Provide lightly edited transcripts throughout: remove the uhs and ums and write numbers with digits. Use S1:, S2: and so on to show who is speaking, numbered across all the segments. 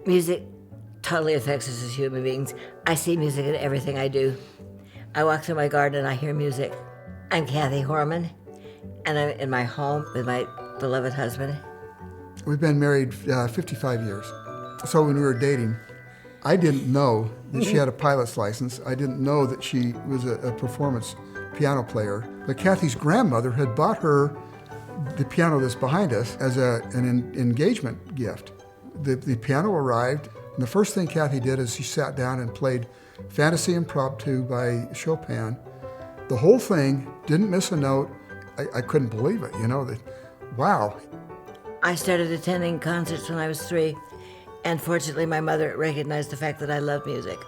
S1: Music totally affects us as human beings. I see music in everything I do. I walk through my garden and I hear music. I'm Kathie Horman, and I'm in my home with my beloved husband.
S2: We've been married 55 years. So when we were dating, I didn't know that she had a pilot's license. I didn't know that she was a performance piano player. But Kathie's grandmother had bought her the piano that's behind us as an engagement gift. The piano arrived, and the first thing Kathie did is she sat down and played Fantasy Impromptu by Chopin. The whole thing, didn't miss a note. I couldn't believe it, wow.
S1: I started attending concerts when I was 3, and fortunately my mother recognized the fact that I loved music.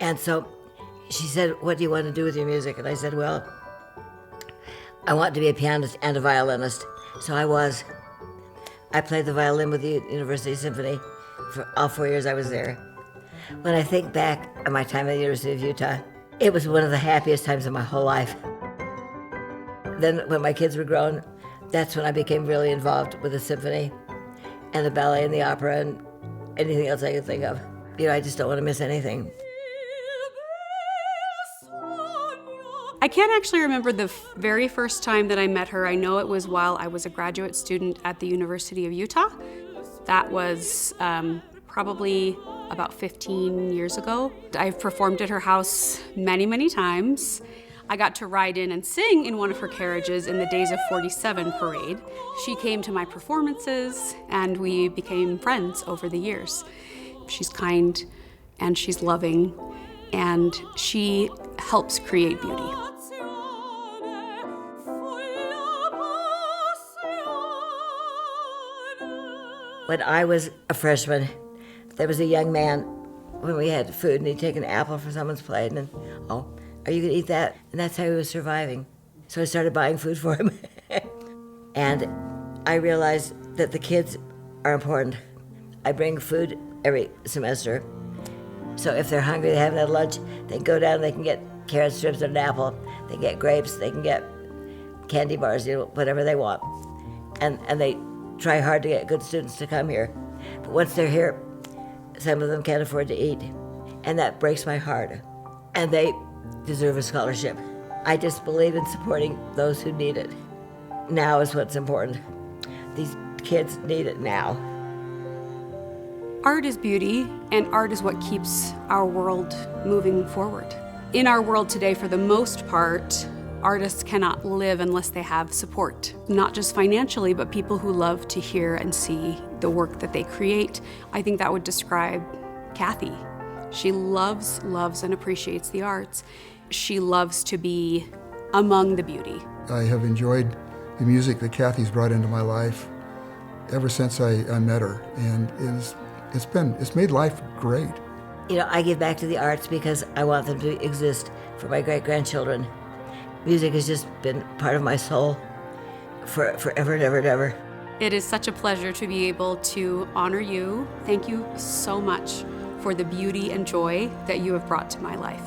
S1: And so she said, "What do you want to do with your music?" And I said, "Well, I want to be a pianist and a violinist." So I played the violin with the University Symphony for all 4 years I was there. When I think back on my time at the University of Utah, it was one of the happiest times of my whole life. Then when my kids were grown, that's when I became really involved with the symphony and the ballet and the opera and anything else I could think of. I just don't want to miss anything.
S3: I can't actually remember the very first time that I met her. I know it was while I was a graduate student at the University of Utah. That was probably about 15 years ago. I've performed at her house many, many times. I got to ride in and sing in one of her carriages in the Days of 47 parade. She came to my performances, and we became friends over the years. She's kind, and she's loving, and she helps create beauty.
S1: When I was a freshman, there was a young man, when we had food, and he'd take an apple from someone's plate, and "Oh, are you gonna eat that?" And that's how he was surviving. So I started buying food for him. And I realized that the kids are important. I bring food every semester. So if they're hungry, they haven't had lunch, they can go down, they can get carrot strips and an apple, they can get grapes, they can get candy bars, whatever they want. And they try hard to get good students to come here. But once they're here, some of them can't afford to eat. And that breaks my heart. And they deserve a scholarship. I just believe in supporting those who need it. Now is what's important. These kids need it now.
S3: Art is beauty, and art is what keeps our world moving forward. In our world today, for the most part, artists cannot live unless they have support, not just financially, but people who love to hear and see the work that they create. I think that would describe Kathie. She loves and appreciates the arts. She loves to be among the beauty.
S2: I have enjoyed the music that Kathie's brought into my life ever since I met her, and it's made life great.
S1: I give back to the arts because I want them to exist for my great-grandchildren. Music has just been part of my soul forever and ever and ever.
S3: It is such a pleasure to be able to honor you. Thank you so much for the beauty and joy that you have brought to my life.